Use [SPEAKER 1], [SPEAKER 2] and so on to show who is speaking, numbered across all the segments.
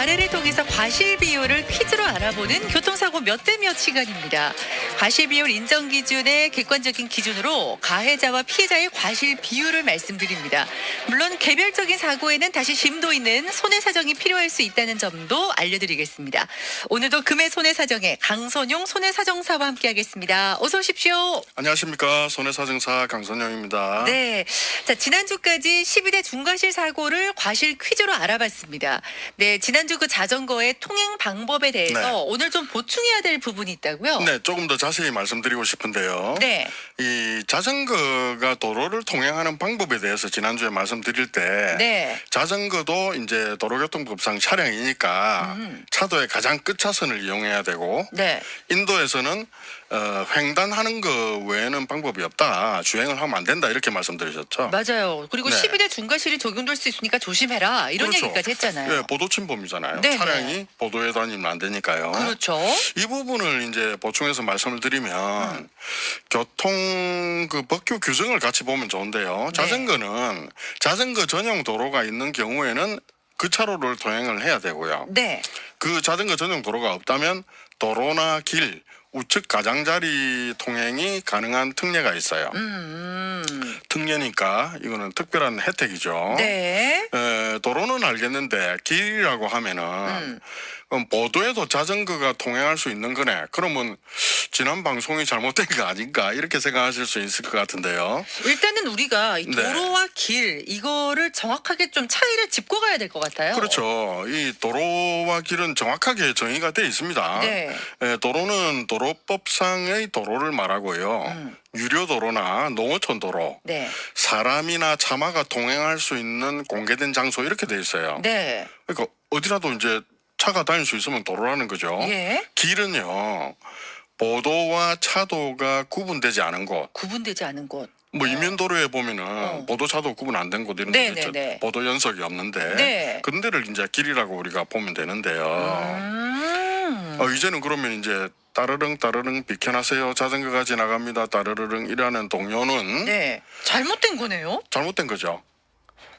[SPEAKER 1] 사례를 통해서 과실 비율을 퀴즈로 알아보는 교통사고 몇 대 몇 시간입니다. 과실 비율 인정 기준의 객관적인 기준으로 가해자와 피해자의 과실 비율을 말씀드립니다. 물론 개별적인 사고에는 다시 심도 있는 손해사정이 필요할 수 있다는 점도 알려드리겠습니다. 오늘도 금의 손해사정의 강선용 손해사정사와 함께하겠습니다. 어서 오십시오.
[SPEAKER 2] 안녕하십니까. 손해사정사 강선영입니다.
[SPEAKER 1] 네. 자, 지난주까지 12대 중과실 사고를 과실 퀴즈로 알아봤습니다. 네, 지난주 그 자전거의 통행 방법에 대해서
[SPEAKER 2] 네.
[SPEAKER 1] 오늘 좀 보충해야 될 부분이 있다고요?
[SPEAKER 2] 네, 조금 더 자세히 말씀드리고 싶은데요.
[SPEAKER 1] 네.
[SPEAKER 2] 이 자전거가 도로를 통행하는 방법에 대해서 지난주에 말씀드릴 때
[SPEAKER 1] 네.
[SPEAKER 2] 자전거도 이제 도로교통법상 차량이니까 차도의 가장 끝 차선을 이용해야 되고
[SPEAKER 1] 네.
[SPEAKER 2] 인도에서는 횡단하는 거 외에는 방법이 없다. 주행을 하면 안 된다. 이렇게 말씀드리셨죠.
[SPEAKER 1] 맞아요. 그리고
[SPEAKER 2] 네.
[SPEAKER 1] 12대 중과실이 적용될 수 있으니까 조심해라. 이런
[SPEAKER 2] 그렇죠.
[SPEAKER 1] 얘기까지 했잖아요.
[SPEAKER 2] 예, 보도 침범이잖아요.
[SPEAKER 1] 네네.
[SPEAKER 2] 차량이 보도에 다니면 안 되니까요.
[SPEAKER 1] 그렇죠.
[SPEAKER 2] 이 부분을 이제 보충해서 말씀을 드리면 교통 그 법규 규정을 같이 보면 좋은데요.
[SPEAKER 1] 네.
[SPEAKER 2] 자전거는 자전거 전용 도로가 있는 경우에는 그 차로를 통행을 해야 되고요.
[SPEAKER 1] 네.
[SPEAKER 2] 그 자전거 전용 도로가 없다면 도로나 길, 우측 가장자리 통행이 가능한 특례가 있어요. 특례니까 이거는 특별한 혜택이죠.
[SPEAKER 1] 네.
[SPEAKER 2] 도로는 알겠는데 길이라고 하면은 그럼 보도에도 자전거가 통행할 수 있는 거네. 그러면 지난 방송이 잘못된 거 아닌가 이렇게 생각하실 수 있을 것 같은데요.
[SPEAKER 1] 일단은 우리가 이
[SPEAKER 2] 네.
[SPEAKER 1] 도로와 길 이거를 정확하게 좀 차이를 짚고 가야 될 것 같아요.
[SPEAKER 2] 그렇죠. 이 도로와 길은 정확하게 정의가 돼 있습니다.
[SPEAKER 1] 네.
[SPEAKER 2] 도로는 도로법상의 도로를 말하고요. 유료 도로나 농어촌 도로,
[SPEAKER 1] 네.
[SPEAKER 2] 사람이나 차마가 통행할 수 있는 공개된 장소 이렇게 돼 있어요.
[SPEAKER 1] 네.
[SPEAKER 2] 그러니까 어디라도 이제 차가 다닐 수 있으면 도로라는 거죠.
[SPEAKER 1] 예.
[SPEAKER 2] 길은요. 보도와 차도가 구분되지 않은 곳.
[SPEAKER 1] 구분되지 않은 곳.
[SPEAKER 2] 뭐 이면도로에 보면은 보도 차도 구분 안 된 곳 이런 데 있죠.
[SPEAKER 1] 네네네.
[SPEAKER 2] 보도 연석이 없는데
[SPEAKER 1] 네.
[SPEAKER 2] 그런 데를 이제 길이라고 우리가 보면 되는데요. 이제는 그러면 이제 따르릉 따르릉 비켜나세요. 자전거가 지나갑니다. 따르르릉 이라는 동요는
[SPEAKER 1] 네. 잘못된 거네요.
[SPEAKER 2] 잘못된 거죠.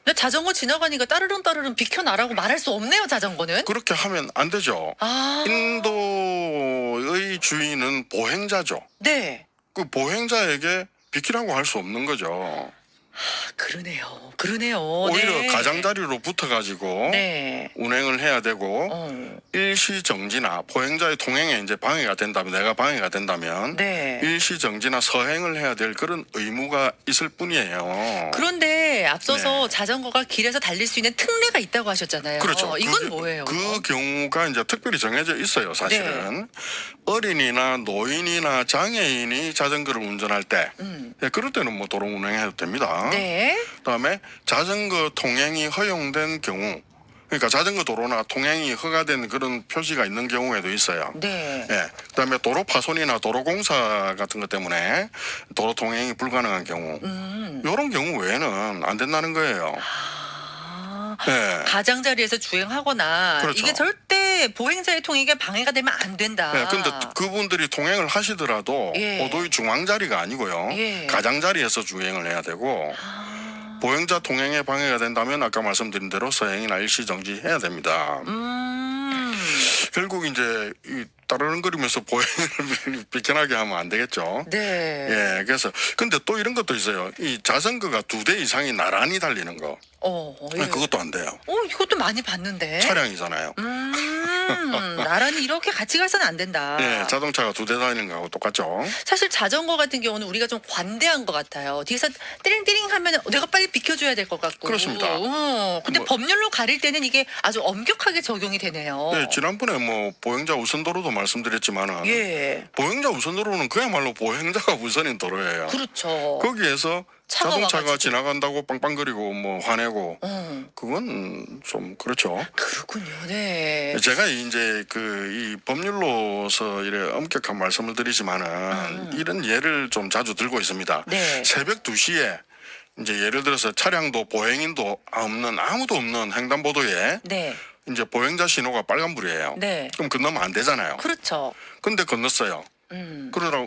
[SPEAKER 1] 근데 자전거 지나가니까 따르릉 따르릉 비켜나라고 말할 수 없네요, 자전거는.
[SPEAKER 2] 그렇게 하면 안 되죠.
[SPEAKER 1] 아.
[SPEAKER 2] 인도의 주인은 보행자죠.
[SPEAKER 1] 네.
[SPEAKER 2] 그 보행자에게 비키라고 할 수 없는 거죠.
[SPEAKER 1] 그러네요. 그러네요.
[SPEAKER 2] 오히려
[SPEAKER 1] 네.
[SPEAKER 2] 가장자리로 붙어가지고
[SPEAKER 1] 네.
[SPEAKER 2] 운행을 해야 되고 일시정지나 보행자의 통행에 이제 방해가 된다면 내가 방해가 된다면
[SPEAKER 1] 네.
[SPEAKER 2] 일시정지나 서행을 해야 될 그런 의무가 있을 뿐이에요.
[SPEAKER 1] 그런데 앞서서
[SPEAKER 2] 네.
[SPEAKER 1] 자전거가 길에서 달릴 수 있는 특례가 있다고 하셨잖아요.
[SPEAKER 2] 그렇죠.
[SPEAKER 1] 이건 뭐예요?
[SPEAKER 2] 그 경우가 이제 특별히 정해져 있어요. 사실은
[SPEAKER 1] 네.
[SPEAKER 2] 어린이나 노인이나 장애인이 자전거를 운전할 때, 그럴 때는 뭐 도로 운행해도 됩니다.
[SPEAKER 1] 네.
[SPEAKER 2] 그다음에 자전거 통행이 허용된 경우, 그러니까 자전거 도로나 통행이 허가된 그런 표시가 있는 경우에도 있어요.
[SPEAKER 1] 네.
[SPEAKER 2] 예. 그다음에 도로 파손이나 도로 공사 같은 것 때문에 도로 통행이 불가능한 경우, 이런 경우 외에는 안 된다는 거예요.
[SPEAKER 1] 아,
[SPEAKER 2] 예.
[SPEAKER 1] 가장자리에서 주행하거나
[SPEAKER 2] 그렇죠.
[SPEAKER 1] 이게 절대 보행자의 통행에 방해가 되면 안 된다.
[SPEAKER 2] 네, 근데 그분들이 통행을 하시더라도
[SPEAKER 1] 예.
[SPEAKER 2] 보도의 중앙 자리가 아니고요.
[SPEAKER 1] 예.
[SPEAKER 2] 가장 자리에서 주행을 해야 되고 보행자 통행에 방해가 된다면 아까 말씀드린 대로 서행이나 일시 정지해야 됩니다. 결국 이제 이 따르릉거리면서 보행을 비켜나게 하면 안 되겠죠.
[SPEAKER 1] 네.
[SPEAKER 2] 예, 그래서 근데 또 이런 것도 있어요. 이 자전거가 2대 이상이 나란히 달리는 거,
[SPEAKER 1] 예.
[SPEAKER 2] 그것도 안 돼요.
[SPEAKER 1] 이것도 많이 봤는데.
[SPEAKER 2] 차량이잖아요.
[SPEAKER 1] 나란히 이렇게 같이 가서는 안 된다.
[SPEAKER 2] 예, 자동차가 2대 다니는 거하고 똑같죠.
[SPEAKER 1] 사실 자전거 같은 경우는 우리가 좀 관대한 것 같아요. 뒤에서 띠링띠링 하면 내가 빨리 비켜줘야 될 것 같고.
[SPEAKER 2] 그렇습니다.
[SPEAKER 1] 근데
[SPEAKER 2] 뭐-
[SPEAKER 1] 법률로 가릴 때는 이게 아주 엄격하게 적용이 되네요.
[SPEAKER 2] 네, 지난번에 뭐 보행자 우선도로도 말씀드렸지만은
[SPEAKER 1] 예.
[SPEAKER 2] 보행자 우선도로는 그야말로 보행자가 우선인 도로예요.
[SPEAKER 1] 그렇죠.
[SPEAKER 2] 거기에서
[SPEAKER 1] 차가
[SPEAKER 2] 자동차가
[SPEAKER 1] 와가지고.
[SPEAKER 2] 지나간다고 빵빵거리고 뭐 화내고
[SPEAKER 1] 음,
[SPEAKER 2] 그건 좀 그렇죠.
[SPEAKER 1] 그렇군요. 네.
[SPEAKER 2] 제가 이제 이 법률로서 이래 엄격한 말씀을 드리지만은 이런 예를 좀 자주 들고 있습니다.
[SPEAKER 1] 네.
[SPEAKER 2] 새벽 2시에 이제 예를 들어서 차량도 보행인도 없는 아무도 없는 횡단보도에
[SPEAKER 1] 네.
[SPEAKER 2] 이제 보행자 신호가 빨간불이에요.
[SPEAKER 1] 네.
[SPEAKER 2] 그럼 건너면 안 되잖아요.
[SPEAKER 1] 그렇죠.
[SPEAKER 2] 근데 건넜어요.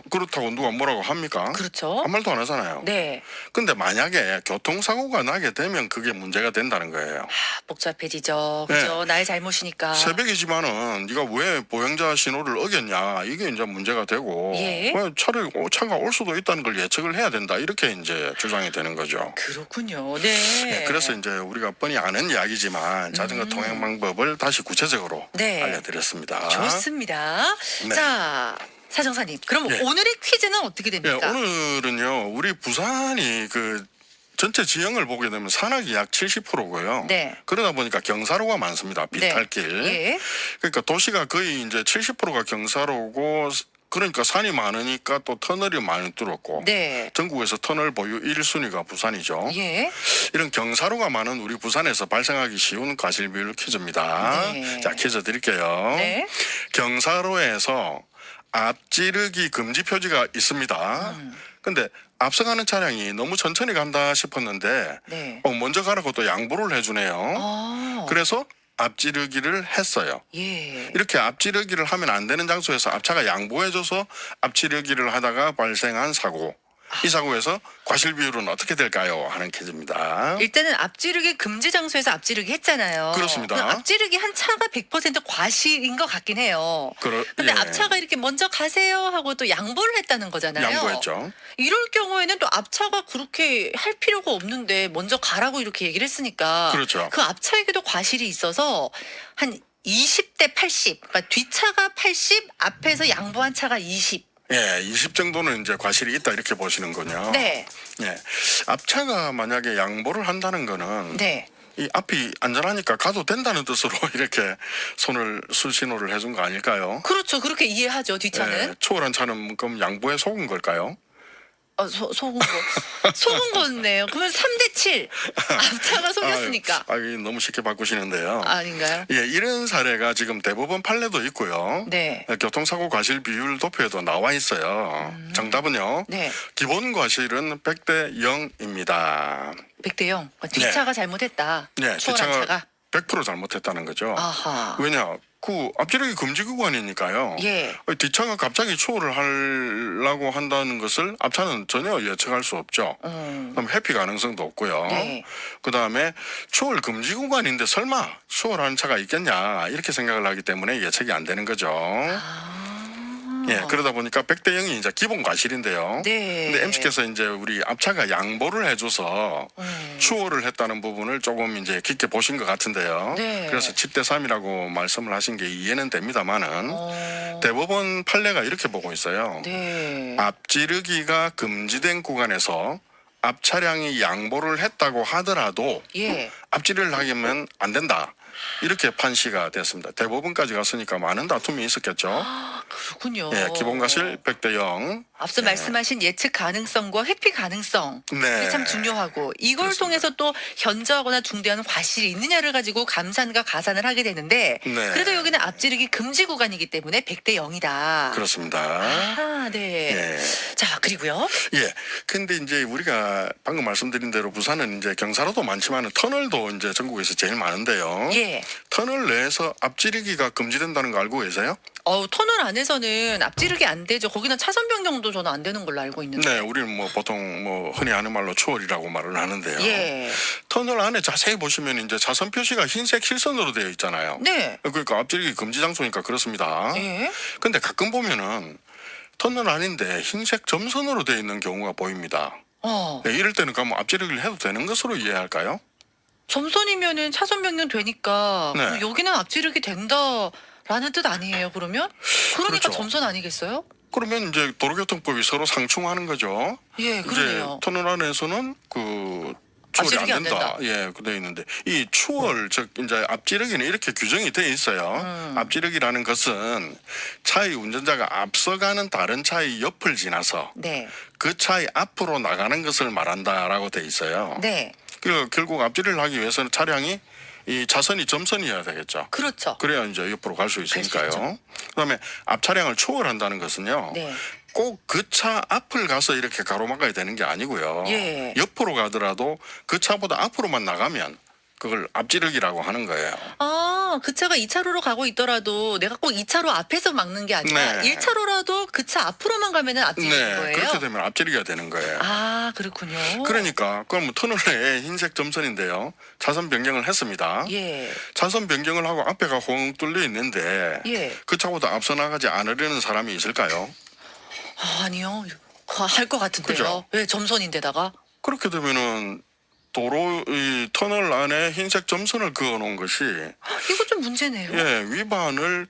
[SPEAKER 2] 그렇다고 누가 뭐라고 합니까?
[SPEAKER 1] 그렇죠.
[SPEAKER 2] 아무 말도 안 하잖아요.
[SPEAKER 1] 네.
[SPEAKER 2] 근데 만약에 교통사고가 나게 되면 그게 문제가 된다는 거예요.
[SPEAKER 1] 복잡해지죠. 그죠? 나의 잘못이니까.
[SPEAKER 2] 새벽이지만은 네가 왜 보행자 신호를 어겼냐 이게 이제 문제가 되고
[SPEAKER 1] 예.
[SPEAKER 2] 왜 차가 올 수도 있다는 걸 예측을 해야 된다 이렇게 이제 주장이 되는 거죠.
[SPEAKER 1] 그렇군요. 네.
[SPEAKER 2] 네, 그래서 이제 우리가 뻔히 아는 이야기지만 자전거 통행 방법을 다시 구체적으로
[SPEAKER 1] 네.
[SPEAKER 2] 알려드렸습니다.
[SPEAKER 1] 좋습니다.
[SPEAKER 2] 네.
[SPEAKER 1] 자, 사정사님. 그럼
[SPEAKER 2] 예.
[SPEAKER 1] 오늘의 퀴즈는 어떻게
[SPEAKER 2] 예,
[SPEAKER 1] 됩니까?
[SPEAKER 2] 오늘은요 우리 부산이 그 전체 지형을 보게 되면 산악이 약 70%고요.
[SPEAKER 1] 네.
[SPEAKER 2] 그러다 보니까 경사로가 많습니다. 비탈길.
[SPEAKER 1] 예.
[SPEAKER 2] 그러니까 도시가 거의 이제 70%가 경사로고 그러니까 산이 많으니까 또 터널이 많이 뚫었고
[SPEAKER 1] 네.
[SPEAKER 2] 전국에서 터널 보유 1순위가 부산이죠.
[SPEAKER 1] 예.
[SPEAKER 2] 이런 경사로가 많은 우리 부산에서 발생하기 쉬운 과실비율 퀴즈입니다.
[SPEAKER 1] 네.
[SPEAKER 2] 자, 퀴즈 드릴게요.
[SPEAKER 1] 네.
[SPEAKER 2] 경사로에서 앞지르기 금지 표지가 있습니다. 근데 앞서가는 차량이 너무 천천히 간다 싶었는데
[SPEAKER 1] 네.
[SPEAKER 2] 먼저 가라고 또 양보를 해주네요.
[SPEAKER 1] 아.
[SPEAKER 2] 그래서 앞지르기를 했어요.
[SPEAKER 1] 예.
[SPEAKER 2] 이렇게 앞지르기를 하면 안 되는 장소에서 앞차가 양보해줘서 앞지르기를 하다가 발생한 사고. 이 사고에서 과실 비율은 어떻게 될까요? 하는 퀴즈입니다.
[SPEAKER 1] 일단은 앞지르기 금지 장소에서 앞지르기 했잖아요.
[SPEAKER 2] 그렇습니다.
[SPEAKER 1] 그럼 앞지르기 한 차가 100% 과실인 것 같긴 해요. 근데
[SPEAKER 2] 예.
[SPEAKER 1] 앞차가 이렇게 먼저 가세요 하고 또 양보를 했다는 거잖아요.
[SPEAKER 2] 양보했죠.
[SPEAKER 1] 이럴 경우에는 또 앞차가 그렇게 할 필요가 없는데 먼저 가라고 이렇게 얘기를 했으니까
[SPEAKER 2] 그렇죠.
[SPEAKER 1] 그 앞차에게도 과실이 있어서 한 20대 80, 그러니까 뒷차가 80, 앞에서 양보한 차가 20.
[SPEAKER 2] 예, 20 정도는 이제 과실이 있다 이렇게 보시는군요.
[SPEAKER 1] 네.
[SPEAKER 2] 예, 앞차가 만약에 양보를 한다는 거는
[SPEAKER 1] 네.
[SPEAKER 2] 이 앞이 안전하니까 가도 된다는 뜻으로 이렇게 수신호를 해준 거 아닐까요?
[SPEAKER 1] 그렇죠. 그렇게 이해하죠. 뒷차는.
[SPEAKER 2] 예, 초월한 차는 그럼 양보에 속은 걸까요?
[SPEAKER 1] 속은 거네요. 그러면 3대 7. 앞차가 속였으니까.
[SPEAKER 2] 이게 너무 쉽게 바꾸시는데요.
[SPEAKER 1] 아닌가요?
[SPEAKER 2] 예, 이런 사례가 지금 대법원 판례도 있고요.
[SPEAKER 1] 네.
[SPEAKER 2] 교통사고 과실 비율 도표에도 나와 있어요. 정답은요.
[SPEAKER 1] 네.
[SPEAKER 2] 기본 과실은 100대 0입니다.
[SPEAKER 1] 100대 0. 뒷차가 잘못했다.
[SPEAKER 2] 네,
[SPEAKER 1] 추월한
[SPEAKER 2] 뒷차가
[SPEAKER 1] 차가.
[SPEAKER 2] 100% 잘못했다는 거죠.
[SPEAKER 1] 아하.
[SPEAKER 2] 왜냐? 그 앞지르기 금지 구간이니까요.
[SPEAKER 1] 예.
[SPEAKER 2] 뒷차가 갑자기 추월을 하려고 한다는 것을 앞차는 전혀 예측할 수 없죠. 그럼 회피 가능성도 없고요.
[SPEAKER 1] 네.
[SPEAKER 2] 그다음에 추월 금지 구간인데 설마 추월하는 차가 있겠냐 이렇게 생각을 하기 때문에 예측이 안 되는 거죠. 예, 그러다 보니까 100대 0이 이제 기본 과실인데요.
[SPEAKER 1] 네.
[SPEAKER 2] 근데 MC께서 이제 우리 앞차가 양보를 해줘서 추월을 했다는 부분을 조금 이제 깊게 보신 것 같은데요.
[SPEAKER 1] 네.
[SPEAKER 2] 그래서 10대 3이라고 말씀을 하신 게 이해는 됩니다만은 대법원 판례가 이렇게 보고 있어요.
[SPEAKER 1] 네.
[SPEAKER 2] 앞지르기가 금지된 구간에서 앞 차량이 양보를 했다고 하더라도
[SPEAKER 1] 예.
[SPEAKER 2] 앞지르기를 하면 안 된다. 이렇게 판시가 됐습니다. 대법원까지 갔으니까 많은 다툼이 있었겠죠.
[SPEAKER 1] 그렇군요.
[SPEAKER 2] 예, 기본 과실 100대 0.
[SPEAKER 1] 앞서 말씀하신 예측 가능성과 회피 가능성
[SPEAKER 2] 네.
[SPEAKER 1] 이게 참 중요하고 이걸
[SPEAKER 2] 그렇습니다.
[SPEAKER 1] 통해서 또 현저하거나 중대한 과실이 있느냐를 가지고 감산과 가산을 하게 되는데
[SPEAKER 2] 네.
[SPEAKER 1] 그래도 여기는 앞지르기 금지 구간이기 때문에 100대 0이다.
[SPEAKER 2] 그렇습니다.
[SPEAKER 1] 아, 네.
[SPEAKER 2] 예.
[SPEAKER 1] 자, 그리고요.
[SPEAKER 2] 예. 근데 이제 우리가 방금 말씀드린 대로 부산은 이제 경사로도 많지만 터널도 이제 전국에서 제일 많은데요.
[SPEAKER 1] 예.
[SPEAKER 2] 터널 내에서 앞지르기가 금지된다는 거 알고 계세요?
[SPEAKER 1] 터널 안에서는 앞지르기 안 되죠. 거기는 차선 변경도 저는 안 되는 걸로 알고 있는데.
[SPEAKER 2] 네, 우리는 뭐 보통 뭐 흔히 하는 말로 추월이라고 말을 하는데요.
[SPEAKER 1] 예.
[SPEAKER 2] 터널 안에 자세히 보시면 이제 차선 표시가 흰색 실선으로 되어 있잖아요.
[SPEAKER 1] 네.
[SPEAKER 2] 그러니까 앞지르기 금지 장소니까 그렇습니다.
[SPEAKER 1] 예.
[SPEAKER 2] 근데 가끔 보면은 터널 아닌데 흰색 점선으로 되어 있는 경우가 보입니다. 네, 이럴 때는 그럼 앞지르기를 해도 되는 것으로 이해할까요?
[SPEAKER 1] 점선이면은 차선 변경 되니까
[SPEAKER 2] 네.
[SPEAKER 1] 그럼 여기는 앞지르기 된다라는 뜻 아니에요? 그러니까
[SPEAKER 2] 그렇죠.
[SPEAKER 1] 점선 아니겠어요?
[SPEAKER 2] 그러면 이제 도로교통법이 서로 상충하는 거죠.
[SPEAKER 1] 예, 그러네요.
[SPEAKER 2] 이제 터널 안에서는 그 추월이
[SPEAKER 1] 앞지르기 안
[SPEAKER 2] 안 된다. 예, 그 돼 있는데 이 추월 즉 이제 앞지르기는 이렇게 규정이 돼 있어요. 앞지르기라는 것은 차의 운전자가 앞서가는 다른 차의 옆을 지나서
[SPEAKER 1] 네.
[SPEAKER 2] 그 차의 앞으로 나가는 것을 말한다라고 돼 있어요.
[SPEAKER 1] 네.
[SPEAKER 2] 그 결국 앞지르기를 하기 위해서는 차량이 이 차선이 점선이어야 되겠죠.
[SPEAKER 1] 그렇죠.
[SPEAKER 2] 그래야 이제 옆으로 갈 수 있으니까요.
[SPEAKER 1] 있죠.
[SPEAKER 2] 그다음에 앞 차량을 추월한다는 것은요.
[SPEAKER 1] 네.
[SPEAKER 2] 꼭 그 차 앞을 가서 이렇게 가로막아야 되는 게 아니고요.
[SPEAKER 1] 예.
[SPEAKER 2] 옆으로 가더라도 그 차보다 앞으로만 나가면 그걸 앞지르기라고 하는 거예요.
[SPEAKER 1] 아, 그 차가 2차로로 가고 있더라도 내가 꼭 2차로 앞에서 막는 게 아니라
[SPEAKER 2] 네.
[SPEAKER 1] 1차로라도 그 차 앞으로만 가면은 앞지르는
[SPEAKER 2] 네,
[SPEAKER 1] 거예요.
[SPEAKER 2] 그렇게 되면 앞지르기가 되는 거예요.
[SPEAKER 1] 아, 그렇군요.
[SPEAKER 2] 그러니까 그럼 뭐 터널에 흰색 점선인데요. 차선 변경을 했습니다.
[SPEAKER 1] 예.
[SPEAKER 2] 차선 변경을 하고 앞에가 홍 뚫려 있는데
[SPEAKER 1] 예.
[SPEAKER 2] 그 차보다 앞서 나가지 않으려는 사람이 있을까요?
[SPEAKER 1] 아, 아니요. 할 것 같은데요.
[SPEAKER 2] 그죠?
[SPEAKER 1] 왜 점선인데다가?
[SPEAKER 2] 그렇게 되면은 도로 이 터널 안에 흰색 점선을 그어 놓은 것이
[SPEAKER 1] 이거 좀 문제네요.
[SPEAKER 2] 예, 위반을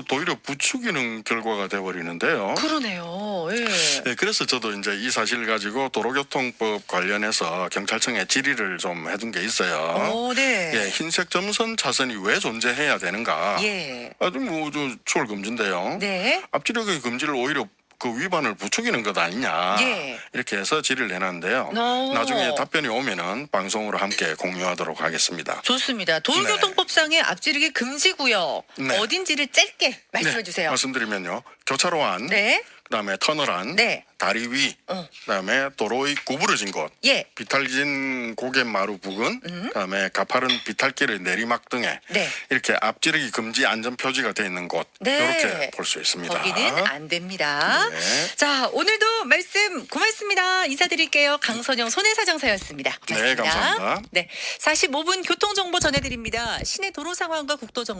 [SPEAKER 2] 도리어 부추기는 결과가 돼 버리는데요.
[SPEAKER 1] 그러네요. 예.
[SPEAKER 2] 예, 그래서 저도 이제 이 사실을 가지고 도로교통법 관련해서 경찰청에 질의를 좀 해둔 게 있어요.
[SPEAKER 1] 오, 네.
[SPEAKER 2] 예, 흰색 점선 차선이 왜 존재해야 되는가?
[SPEAKER 1] 예.
[SPEAKER 2] 아주 뭐저 초월 금지인데요.
[SPEAKER 1] 네.
[SPEAKER 2] 앞지르기 금지를 오히려 그 위반을 부추기는 것 아니냐.
[SPEAKER 1] 예.
[SPEAKER 2] 이렇게 해서 질의를 내놨는데요.
[SPEAKER 1] 오.
[SPEAKER 2] 나중에 답변이 오면은 방송으로 함께 공유하도록 하겠습니다.
[SPEAKER 1] 좋습니다. 도로교통법상의 앞지르기 금지 구역
[SPEAKER 2] 네.
[SPEAKER 1] 어딘지를 짧게 말씀해
[SPEAKER 2] 네,
[SPEAKER 1] 주세요.
[SPEAKER 2] 말씀드리면요. 교차로 안,
[SPEAKER 1] 네.
[SPEAKER 2] 그다음에 터널 안,
[SPEAKER 1] 네.
[SPEAKER 2] 다리 위, 그다음에 도로의 구부러진 곳,
[SPEAKER 1] 예.
[SPEAKER 2] 비탈진 고갯마루 부근, 그다음에 가파른 비탈길의 내리막 등에
[SPEAKER 1] 네.
[SPEAKER 2] 이렇게 앞지르기 금지 안전 표지가 되어 있는 곳
[SPEAKER 1] 네.
[SPEAKER 2] 이렇게 볼 수 있습니다.
[SPEAKER 1] 거기는 안 됩니다.
[SPEAKER 2] 네.
[SPEAKER 1] 자, 오늘도 말씀 고맙습니다. 인사드릴게요. 강선영 손해사정사였습니다. 고맙습니다.
[SPEAKER 2] 네, 감사합니다.
[SPEAKER 1] 네, 45분 교통정보 전해드립니다. 시내 도로 상황과 국도 정보